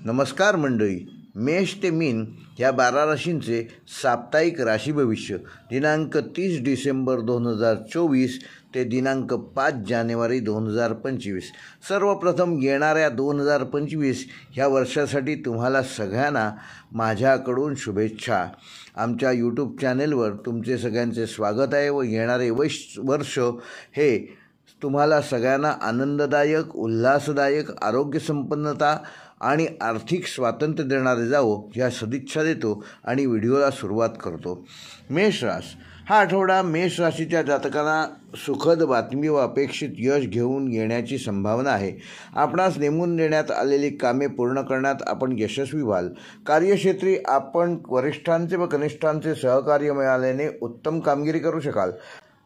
नमस्कार मंडळी, मेष ते मीन या 12 राशींचे साप्ताहिक राशी भविष्य दिनांक 30 डिसेंबर 2024 ते दिनांक 5 जानेवारी 2025। सर्वप्रथम येणाऱ्या 2025 ह्या वर्षासाठी तुम्हाला सगळ्यांना माझ्याकडून शुभेच्छा। आमच्या यूट्यूब चॅनेलवर तुमचे सगळ्यांचे स्वागत आहे व येणारे वर्ष हे तुम्हाला सगळ्यांना आनंददायक, उल्हासदायक, आरोग्यसंपन्नता आणि आर्थिक स्वातंत्र्य देणारे जावो या सदिच्छा देतो आणि व्हिडिओला सुरुवात करतो। मेष राशी हा आठवडा मेष राशीच्या जातकांना सुखद बातमी व अपेक्षित यश घेऊन येण्याची संभावना आहे। आपणास नेमून देण्यात आलेली कामे पूर्ण करण्यात आपण यशस्वी व्हाल। कार्यक्षेत्री आपण वरिष्ठांचे व कनिष्ठांचे सहकार्य मिळाल्याने उत्तम कामगिरी करू शकाल।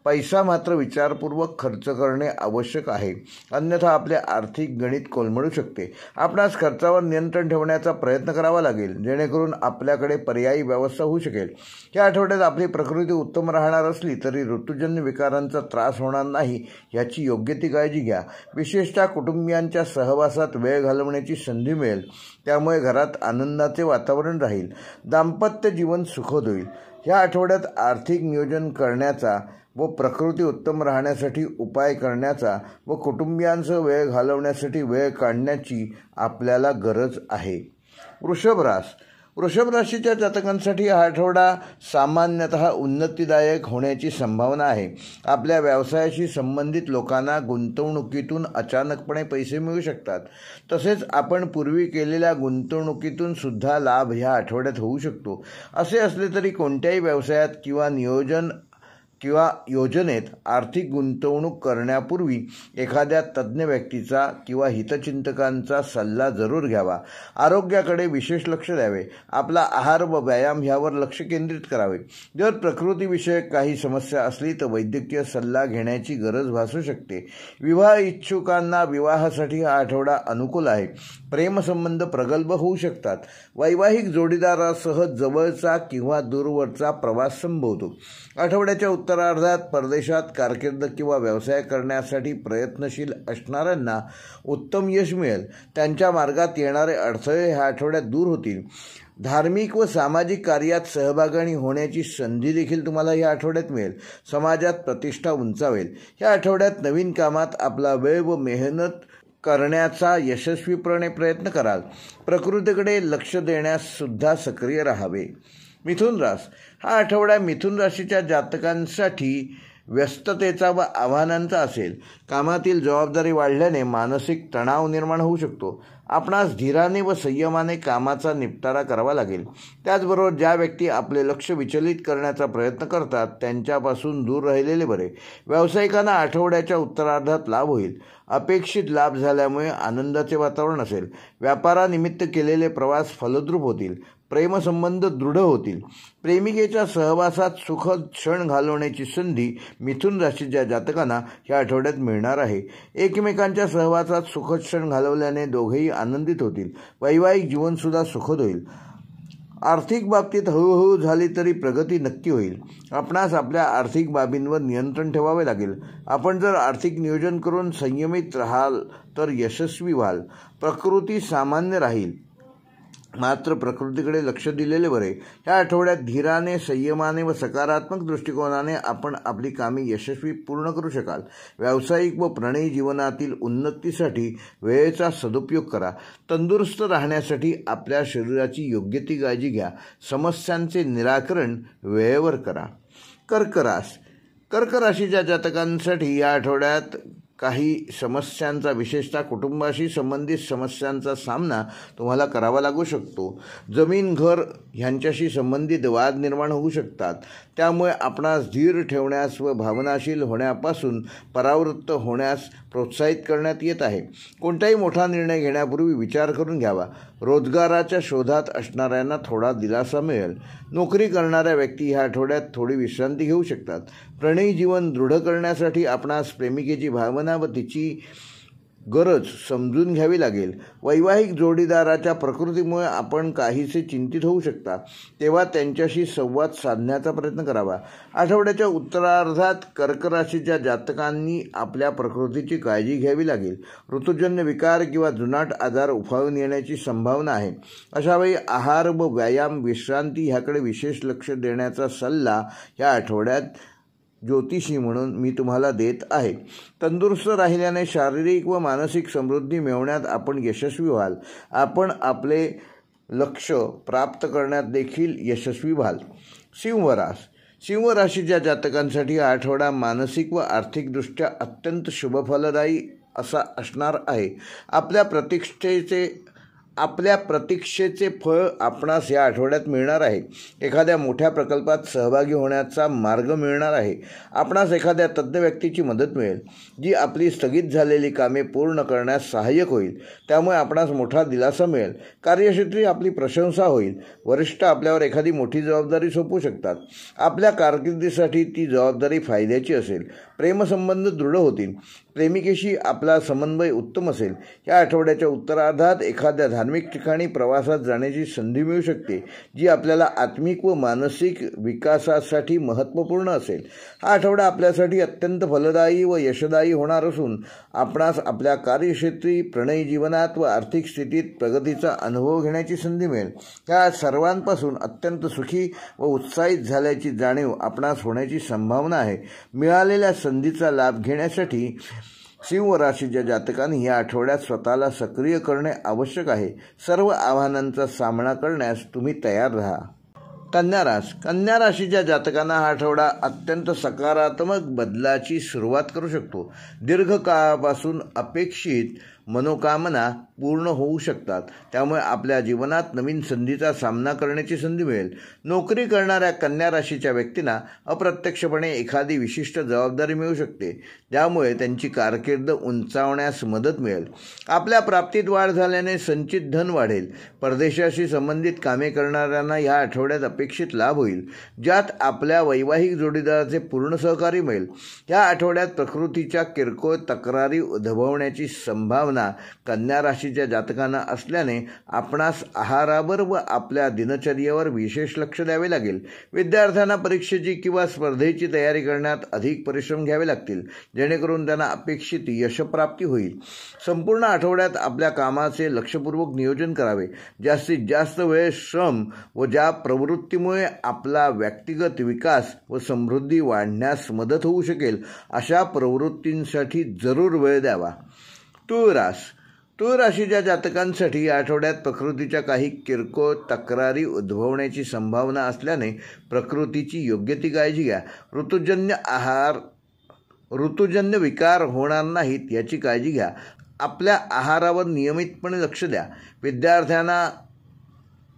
पैसा मात्र विचारपूर्वक खर्च करणे आवश्यक आहे, अन्यथा आपले आर्थिक गणित कोलमडू शकते। आपणास खर्चावर नियंत्रण ठेवण्याचा प्रयत्न करावा लागेल, जेणेकरून आपल्याकडे पर्यायी व्यवस्था होऊ शकेल। या आठवड्यात आपली प्रकृती उत्तम राहणार असली तरी ऋतुजन्य विकारांचा त्रास होणार नाही याची योग्य ती काळजी घ्या। विशेषतः कुटुंबियांच्या सहवासात वेळ घालवण्याची संधी मिळेल, त्यामुळे घरात आनंदाचे वातावरण राहील। दाम्पत्य जीवन सुखद होईल। या आठवड्यात आर्थिक नियोजन करण्याचा व प्रकृती उत्तम राहण्यासाठी उपाय करण्याचा व कुटुंबियांसह वेळ घालवण्यासाठी वेळ काढण्याची आपल्याला गरज आहे। वृषभ राशीच्या जातकांसाठी हा आठवडा सामान्यतः उन्नतीदायक होण्याची संभावना आहे। आपल्या व्यवसायाशी संबंधित लोकांना गुंतवणुकीतून अचानकपणे पैसे मिळू शकतात। तसेच आपण पूर्वी केलेल्या गुंतवणुकीतून सुद्धा लाभ ह्या आठवड्यात होऊ शकतो। असे असले तरी कोणत्याही व्यवसायात किंवा योजनेत आर्थिक गुंतवणूक करण्यापूर्वी एखाद्या तज्ज्ञ व्यक्तीचा किंवा हितचिंतकांचा सल्ला जरूर घ्यावा। आरोग्याकडे विशेष लक्ष द्यावे। आपला आहार व व्यायाम ह्यावर लक्ष केंद्रित करावे। जर प्रकृतीविषयक काही समस्या असली तर वैद्यकीय सल्ला घेण्याची गरज भासू शकते। विवाह इच्छुकांना विवाहासाठी हा आठवडा अनुकूल आहे। प्रेमसंबंध प्रगल्भ होऊ शकतात। वैवाहिक जोडीदारासह जवळचा किंवा दूरवरचा प्रवास संभवतो। आठवड्याच्या उत्तरार्धात परदेशात कारकीर्द किंवा व्यवसाय करण्यासाठी प्रयत्नशील असणाऱ्यांना उत्तम यश मिळेल। त्यांच्या मार्गात येणारे अडथळे ह्या आठवड्यात दूर होतील। धार्मिक व सामाजिक कार्यात सहभागी होण्याची संधी देखील तुम्हाला या आठवड्यात मिळेल। समाजात प्रतिष्ठा उंचावेल। या आठवड्यात नवीन कामात आपला वेळ व मेहनत करण्याचा यशस्वीपणे प्रयत्न कराल। प्रकृतीकडे लक्ष देण्यास सुद्धा सक्रिय राहावे। मिथुन राशी हा आठवडा मिथुन राशीच्या जातकांसाठी व्यस्ततेचा व आव्हानांचा असेल। कामातील जबाबदारी वाढल्याने मानसिक तणाव निर्माण होऊ शकतो। आपणास धीराने व संयमाने कामाचा निपटारा करावा लागेल। त्याचबरोबर ज्या व्यक्ती आपले लक्ष विचलित करण्याचा प्रयत्न करतात त्यांच्यापासून दूर राहिलेले बरे। व्यावसायिकांना आठवड्याच्या उत्तरार्धात लाभ होईल। अपेक्षित लाभ झाल्यामुळे आनंदाचे वातावरण असेल। व्यापारानिमित्त केलेले प्रवास फलद्रूप होतील। प्रेमसंबंध दृढ होतील। प्रेमिकेच्या सहवासात सुखद क्षण घालवण्याची संधी मिथुन राशीच्या जातकांना या आठवड्यात मिळणार आहे। एकमेकांच्या सहवासात सुखद क्षण घालवल्याने दोघेही आनंदित होतील। वैवाहिक जीवनसुद्धा सुखद होईल। आर्थिक बाबतीत हळूहळू झाली तरी प्रगती नक्की होईल। आपणास आपल्या आर्थिक बाबींवर नियंत्रण ठेवावे लागेल। आपण जर आर्थिक नियोजन करून संयमित राहाल तर यशस्वी व्हाल। प्रकृती सामान्य राहील, मात्र प्रकृतीकडे लक्ष दिलेले बरे। या आठवड्यात धीराने, संयमाने व सकारात्मक दृष्टिकोनाने आपण आपली कामे यशस्वी पूर्ण करू शकाल। व्यावसायिक व प्रणयी जीवनातील उन्नतीसाठी वेळेचा सदुपयोग करा। तंदुरुस्त राहण्यासाठी आपल्या शरीराची योग्य ती काळजी घ्या। समस्यांचे निराकरण वेळेवर करा। कर्क राशीच्या जातकांसाठी या आठवड्यात काही समस्यांचा, विशेषतः कुटुंबाशी संबंधित समस्यांचा सामना तुम्हाला करावा लागू शकतो। जमीन, घर ह्यांच्याशी संबंधित वाद निर्माण होऊ शकतात। त्यामुळे आपणास धीर ठेवण्यास व भावनाशील होण्यापासून परावृत्त होण्यास प्रोत्साहित करण्यात येत आहे। कोणताही मोठा निर्णय घेण्यापूर्वी विचार करून घ्यावा। रोजगाराच्या शोधात असणाऱ्यांना थोडा दिलासा मिळेल। नोकरी करणाऱ्या व्यक्ती ह्या आठवड्यात थोडी विश्रांती घेऊ शकतात। प्रणयी जीवन दृढ करण्यासाठी आपणास प्रेमिकेची भावना व तिची गरज समजून घ्यावी लागेल. वैवाहिक जोडीदाराच्या प्रकृतीमुळे आपण काहीसे चिंतित होऊ शकता, तेव्हा त्यांच्याशी संवाद साधण्याचा प्रयत्न करावा. आठवड्याच्या उत्तरार्धात कर्क राशीच्या जातकांनी आपल्या प्रकृतीची काळजी घ्यावी लागेल. ऋतूजन्य विकार किंवा जुनाट आजार उफाळून येण्याची संभावना आहे. अशावेळी आहार व व्यायाम, विश्रांती ह्याकडे विशेष लक्ष देण्याचा सल्ला या आठवड्यात ज्योतिषी म्हणून मी तुम्हाला देत आहे. तंदुरुस्त राहिल्याने शारीरिक व मानसिक समृद्धी मिळवण्यात आपण यशस्वी व्हाल. आपण आपले लक्ष प्राप्त करण्यात देखील यशस्वी व्हाल. सिंह राशीच्या जातकांसाठी हा आठवडा मानसिक व आर्थिकदृष्ट्या अत्यंत शुभफलदायी असा असणार आहे. आपल्या प्रतीक्षेचे फळ आपणास या आठवड्यात मिळणार आहे. एखाद्या मोठ्या प्रकल्पात सहभागी होण्याचा मार्ग मिळणार आहे. आपणास एखाद्या तज्ज्ञ व्यक्तीची मदत मिळेल, जी आपली स्थगित झालेली कामे पूर्ण करण्यास सहाय्यक होईल. त्यामुळे आपणास मोठा दिलासा मिळेल. कार्यक्षेत्री आपली प्रशंसा होईल. वरिष्ठ आपल्यावर एखादी मोठी जबाबदारी सोपवू शकतात. आपल्या कारकिर्दीसाठी ती जबाबदारी फायद्याची असेल. प्रेमसंबंध दृढ होतील. प्रेमिकेशी आपला समन्वय उत्तम असेल. या आठवड्याच्या उत्तरार्धात एखाद्या धार्मिक ठिकाणी प्रवासात जाण्याची संधी मिळू शकते, जी आपल्याला आत्मिक व मानसिक विकासासाठी महत्त्वपूर्ण असेल. हा आठवडा आपल्यासाठी अत्यंत फलदायी व यशदायी होणार असून आपणास आपल्या कार्यक्षेत्री, प्रणयी जीवनात व आर्थिक स्थितीत प्रगतीचा अनुभव घेण्याची संधी मिळेल. या सर्वांपासून अत्यंत सुखी व उत्साहित झाल्याची जाणीव आपणास होण्याची संभावना आहे. मिळालेल्या संधीचा लाभ घेण्यासाठी सिंह राशीच्या जातकांनी या आठवड्यात स्वतःला सक्रिय करणे आवश्यक आहे. सर्व आव्हानांचा सामना करण्यास तुम्ही तयार राहा. कन्या राशीच्या जातकांना हा आठवडा अत्यंत सकारात्मक बदलाची सुरुवात करू शकतो. दीर्घकाळापासून अपेक्षित मनोकामना पूर्ण होऊ शकतात. त्यामुळे आपल्या जीवनात नवीन संधीचा सामना करण्याची संधी मिळेल. नोकरी करणाऱ्या कन्या राशीच्या व्यक्तींना अप्रत्यक्षपणे एखादी विशिष्ट जबाबदारी मिळू शकते, ज्यामुळे त्यांची कारकीर्द उंचावण्यास मदत मिळेल. आपल्या प्राप्तीत वाढ झाल्याने संचित धन वाढेल. परदेशाशी संबंधित कामे करणाऱ्यांना या आठवड्यात अपेक्षित लाभ होईल, ज्यात आपल्या वैवाहिक जोडीदाराचे पूर्ण सहकार्य मिळेल. या आठवड्यात प्रकृतीच्या किरकोळ तक्रारी उद्भवण्याची संभावना कन्या राशीच्या जातकांना असल्याने आपणास आहारावर व आपल्या दिनचर्येवर विशेष लक्ष द्यावे लागेल. विद्यार्थ्यांना परीक्षेची किंवा स्पर्धेची तयारी करण्यात अधिक परिश्रम घ्यावे लागतील, जेणेकरून त्यांना अपेक्षित यशप्राप्ती होईल. संपूर्ण आठवड्यात आपल्या कामाचे लक्षपूर्वक नियोजन करावे. जास्तीत जास्त वेळ श्रम व ज्या प्रवृत्तीमुळे आपला व्यक्तिगत विकास व समृद्धी वाढण्यास मदत होऊ शकेल, अशा प्रवृत्तींसाठी जरूर वेळ द्यावा. तूळ राशीच्या जातकांसाठी या आठवड्यात प्रकृतीच्या काही किरकोळ तक्रारी उद्भवण्याची संभावना असल्याने प्रकृतीची योग्य ती काळजी घ्या. ऋतूजन्य विकार होणार नाहीत याची काळजी घ्या. आपल्या आहारावर नियमितपणे लक्ष द्या. विद्यार्थ्यांना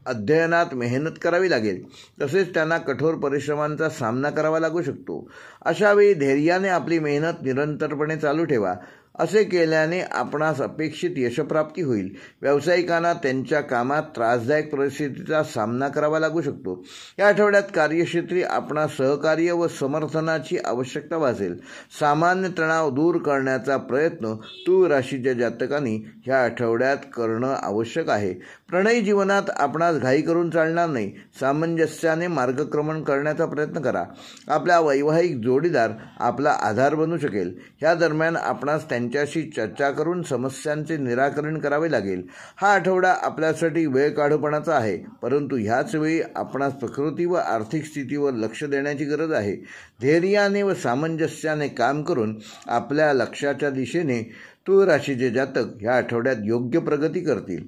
अध्ययनात मेहनत करावी लागेल, तसेच त्यांना कठोर परिश्रमांचा सामना करावा लागू शकतो. अशावेळी धैर्याने आपली मेहनत निरंतरपणे चालू ठेवा. असे केल्याने आपणास अपेक्षित यशप्राप्ती होईल. व्यावसायिकांना त्यांच्या कामात त्रासदायक परिस्थितीचा सामना करावा लागू शकतो. या आठवड्यात कार्यक्षेत्री आपणास सहकार्य व समर्थनाची आवश्यकता भासेल. सामान्य तणाव दूर करण्याचा प्रयत्न तूळ राशीच्या जातकांनी या आठवड्यात करणं आवश्यक आहे. प्रणयी जीवनात आपणास घाई करून चालणार नाही. सामंजस्याने मार्गक्रमण करण्याचा प्रयत्न करा. आपला वैवाहिक जोडीदार आपला आधार बनू शकेल. या दरम्यान आपणास त्यांच्याशी चर्चा करून समस्यांचे निराकरण करावे लागेल. हा आठवडा आपल्यासाठी वेळ काढूपणाचा आहे, परंतु ह्याच वेळी आपणास प्रकृती व आर्थिक स्थितीवर लक्ष देण्याची गरज आहे. धैर्याने व सामंजस्याने काम करून आपल्या लक्ष्याच्या दिशेने तूळ राशीचे जातक या आठवड्यात योग्य प्रगती करतील.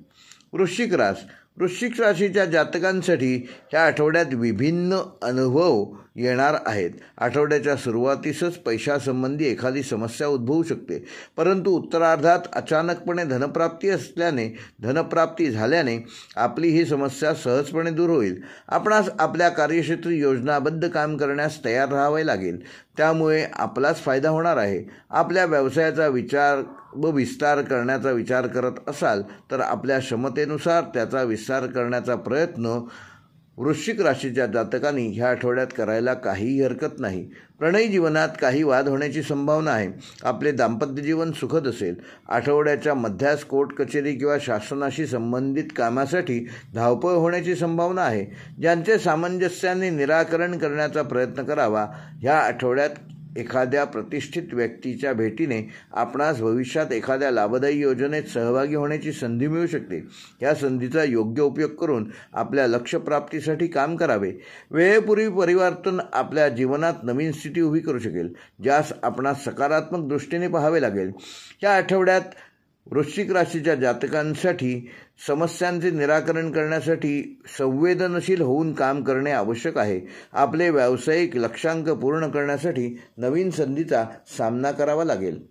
वृश्चिक राशीच्या जातकांसाठी या आठवड्यात विभिन्न अनुभव येणार आहेत. आठवड्याच्या सुरुवातीसच पैशासंबंधी एखादी समस्या उद्भवू शकते, परंतु उत्तरार्धात अचानकपणे धनप्राप्ती झाल्याने आपली ही समस्या सहजपणे दूर होईल. आपणास आपल्या कार्यक्षेत्री योजनाबद्ध काम करण्यास तयार राहावे लागेल. त्यामुळे आपलाच फायदा होणार आहे. आपल्या व्यवसायाचा विस्तार करण्याचा विचार करत असाल तर आपल्या क्षमतेनुसार त्याचा विस्तार करण्याचा प्रयत्न वृश्चिक राशीच्या जातकांनी ह्या आठवड्यात करायला काहीही हरकत नाही. प्रणयी जीवनात काही वाद होण्याची संभावना आहे. आपले दाम्पत्य जीवन सुखद असेल. आठवड्याच्या मध्यास कोर्ट कचेरी किंवा शासनाशी संबंधित कामासाठी धावपळ होण्याची संभावना आहे. ज्यांचे सामंजस्याने निराकरण करण्याचा प्रयत्न करावा. ह्या आठवड्यात एखाद्या प्रतिष्ठित व्यक्तीच्या भेटीने आपणास भविष्यात एखाद्या लाभदायी योजनेत सहभागी होण्याची संधी मिळू शकते. या संधीचा योग्य उपयोग करून आपल्या लक्ष्यप्राप्तीसाठी काम करावे. वेळेपूर्वी परिवर्तन आपल्या जीवनात नवीन स्थिती उभी करू शकेल, ज्यास आपणास सकारात्मक दृष्टीने पाहावे लागेल. या आठवड्यात वृश्चिक राशीच्या जातकांसाठी समस्यांचे निराकरण करण्यासाठी संवेदनशील होऊन काम करणे आवश्यक आहे. आपले व्यावसायिक लक्ष्यांक पूर्ण करण्यासाठी नवीन संधीचा सामना करावा लागेल.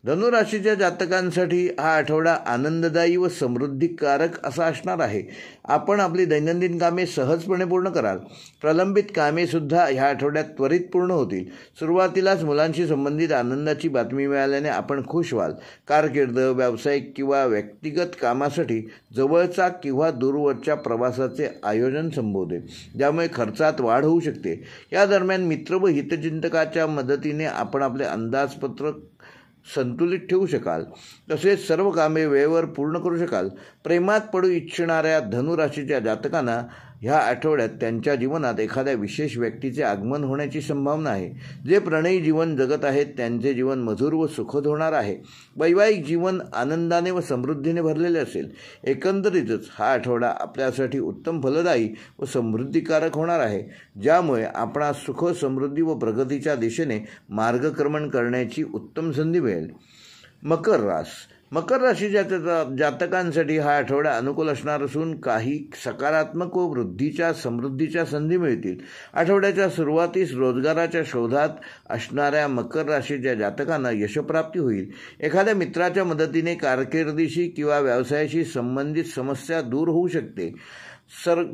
धनुराशीच्या जातकांसाठी हा आठवडा आनंददायी व समृद्धीकारक असा असणार आहे. आपण आपली दैनंदिन कामे सहजपणे पूर्ण कराल. प्रलंबित कामेसुद्धा ह्या आठवड्यात त्वरित पूर्ण होतील. सुरुवातीलाच मुलांशी संबंधित आनंदाची बातमी मिळाल्याने आपण खुश व्हाल. कारकीर्द, व्यावसायिक किंवा व्यक्तिगत कामासाठी जवळचा किंवा दूरवरच्या प्रवासाचे आयोजन संभवते, ज्यामुळे खर्चात वाढ होऊ शकते. या दरम्यान मित्र व हितचिंतकाच्या मदतीने आपण आपले अंदाजपत्रक संतुलित ठेवू शकाल. तसेच सर्व कामे वेळेवर पूर्ण करू शकाल. प्रेमात पडू इच्छिणाऱ्या धनुराशीच्या जातकांना ह्या आठवड्यात त्यांच्या जीवनात एखाद्या विशेष व्यक्तीचे आगमन होण्याची संभावना आहे. जे प्रणयी जीवन जगत आहेत त्यांचे जीवन मधुर व सुखद होणार आहे. वैवाहिक जीवन आनंदाने व समृद्धीने भरलेले असेल. एकंदरीतच हा आठवडा आपल्यासाठी उत्तम फलदायी व समृद्धीकारक होणार आहे, ज्यामुळे आपणास सुख, समृद्धी व प्रगतीच्या दिशेने मार्गक्रमण करण्याची उत्तम संधी मिळेल. मकर राशीच्या जातकांसाठी हा आठवडा अनुकूल असणार असून काही सकारात्मक व वृद्धीच्या समृद्धीच्या संधी मिळतील. आठवड्याच्या सुरुवातीस रोजगाराच्या शोधात असणाऱ्या मकर राशीच्या जातकांना यशप्राप्ती होईल. एखाद्या मित्राच्या मदतीने कारकिर्दीशी किंवा व्यवसायाशी संबंधित समस्या दूर होऊ शकते.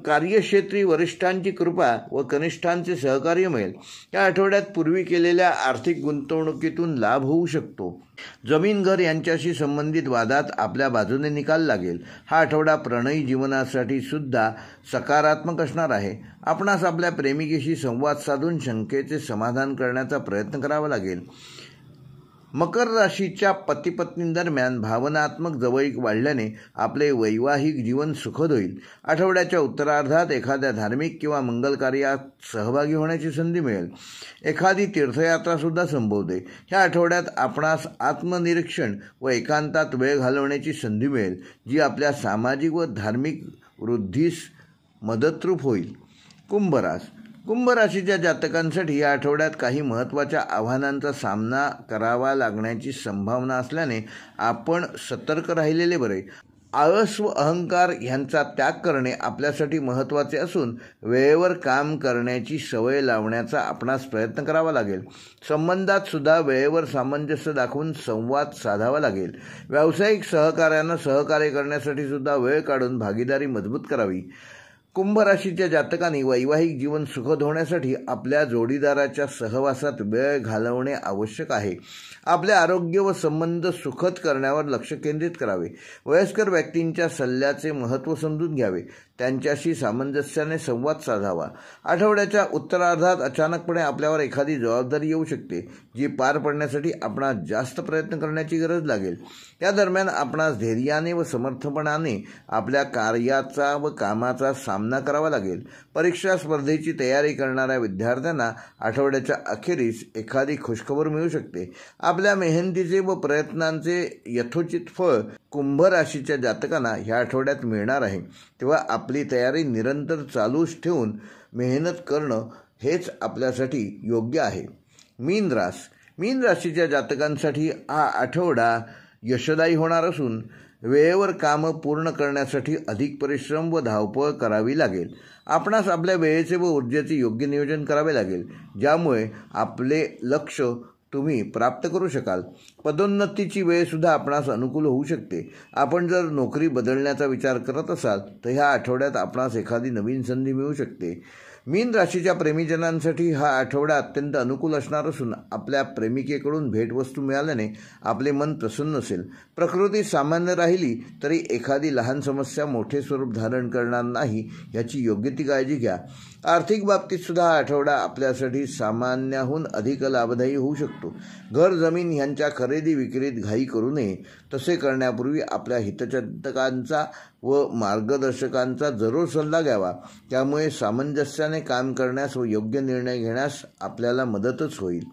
कार्यक्षेत्री वरिष्ठांची कृपा व कनिष्ठांचे सहकार्य मिळेल. या आठवड्यात पूर्वी केलेल्या आर्थिक गुंतवणुकीतून लाभ होऊ शकतो. जमीन, घर यांच्याशी संबंधित वादात आपल्या बाजूने निकाल लागेल. हा आठवडा प्रणयी जीवनासाठी सुद्धा सकारात्मक असणार आहे. आपणास आपल्या प्रेमिकेशी संवाद साधून शंकेचे समाधान करण्याचा प्रयत्न करावा लागेल. मकर राशीच्या पती-पत्नींदरम्यान भावनात्मक जवळीक वाढल्याने आपले वैवाहिक जीवन सुखद होईल. आठवड्याच्या उत्तरार्धात एखाद्या धार्मिक किंवा मंगल कार्यात सहभागी होण्याची संधी मिळेल. एखादी तीर्थयात्रासुद्धा संभवते. ह्या आठवड्यात आपणास आत्मनिरीक्षण व एकांतात वेळ घालवण्याची संधी मिळेल, जी आपल्या सामाजिक व धार्मिक वृद्धीस मदतरूप होईल. कुंभ राशीच्या जातकांसाठी या आठवड्यात काही महत्त्वाच्या आव्हानांचा सामना करावा लागण्याची संभावना असल्याने आपण सतर्क राहिलेले बरे. आळस व अहंकार ह्यांचा त्याग करणे आपल्यासाठी महत्त्वाचे असून वेळेवर काम करण्याची सवय लावण्याचा आपणास प्रयत्न करावा लागेल. संबंधात सुद्धा वेळेवर सामंजस्य दाखवून संवाद साधावा लागेल. व्यावसायिक सहकार्यानं सहकार्य करण्यासाठी सुद्धा वेळ काढून भागीदारी मजबूत करावी. कुंभ राशीच्या जातकांनी वैवाहिक जीवन सुखद होण्यासाठी आपल्या जोडीदाराच्या सहवासात वेळ घालवणे आवश्यक आहे. आपले आरोग्य व संबंध सुखद करण्यावर लक्ष केंद्रित करावे. वयस्कर व्यक्तींच्या सल्ल्याचे महत्त्व समजून घ्यावे. त्यांच्याशी सामंजस्याने संवाद साधावा. आठवड्याच्या उत्तरार्धात अचानकपणे आपल्यावर एखादी जबाबदारी येऊ शकते, जी पार पडण्यासाठी आपणास जास्त प्रयत्न करण्याची गरज लागेल. या दरम्यान आपणास धैर्याने व समर्थपणाने आपल्या कार्याचा व कामाचा सामना करावा लागेल. परीक्षा स्पर्धेची तयारी करणाऱ्या विद्यार्थ्यांना आठवड्याच्या अखेरीस एखादी खुशखबर मिळू शकते. आपल्या मेहनतीचे व प्रयत्नांचे यथोचित फळ कुंभ राशीच्या जातकांना ह्या आठवड्यात मिळणार आहे. तेव्हा आपली तयारी निरंतर चालूच ठेवून मेहनत करणं हेच आपल्यासाठी योग्य आहे. मीन राशीच्या जातकांसाठी हा आठवडा यशदायी होणार असून वेळेवर कामं पूर्ण करण्यासाठी अधिक परिश्रम व धावपळ करावी लागेल. आपणास आपल्या वेळेचे व ऊर्जेचे योग्य नियोजन करावे लागेल, ज्यामुळे आपले लक्ष तुम्ही प्राप्त करू शकाल. पदोन्नतीची वेळसुद्धा आपणास अनुकूल होऊ शकते. आपण जर नोकरी बदलण्याचा विचार करत असाल तर ह्या आठवड्यात आपणास एखादी नवीन संधी मिळू शकते. मीन राशीच्या प्रेमीजनांसाठी हा आठवडा अत्यंत अनुकूल असणार असून आपल्या प्रेमिकेकडून भेटवस्तू मिळाल्याने आपले मन प्रसन्न असेल. प्रकृती सामान्य राहिली तरी एखादी लहान समस्या मोठे स्वरूप धारण करणार नाही याची योग्य ती काळजी घ्या. आर्थिक बाबतीत सुद्धा हा आठवडा आपल्यासाठी सामान्याहून अधिक लाभदायी होऊ शकतो. घर जमीन ह्यांच्या खरेदी विक्रीत घाई करू नये. तसे करण्यापूर्वी आपल्या हितचिंतकांचा व मार्गदर्शकांचा जरूर सल्ला घ्यावा. त्यामुळे सामंजस्याने काम करण्यास व योग्य निर्णय घेण्यास आपल्याला मदतच होईल.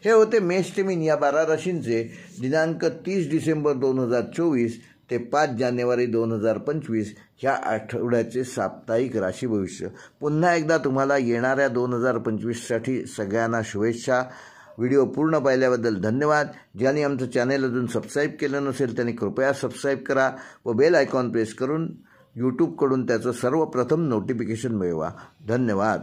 हे होते मेष ते मीन या 12 राशींचे दिनांक 30 डिसेंबर 2024 ते 5 जानेवारी 2025 ह्या आठवड्याचे साप्ताहिक राशी भविष्य. पुन्हा एकदा तुम्हाला येणाऱ्या 2025साठी सगळ्यांना शुभेच्छा. व्हिडिओ पूर्ण पाहिल्याबद्दल धन्यवाद. ज्यांनी आमचं चॅनेल अजून सबस्क्राईब केलं नसेल त्यांनी कृपया सबस्क्राईब करा व बेल आयकॉन प्रेस करून यूट्यूबकडून त्याचं सर्वप्रथम नोटिफिकेशन मिळवा. धन्यवाद.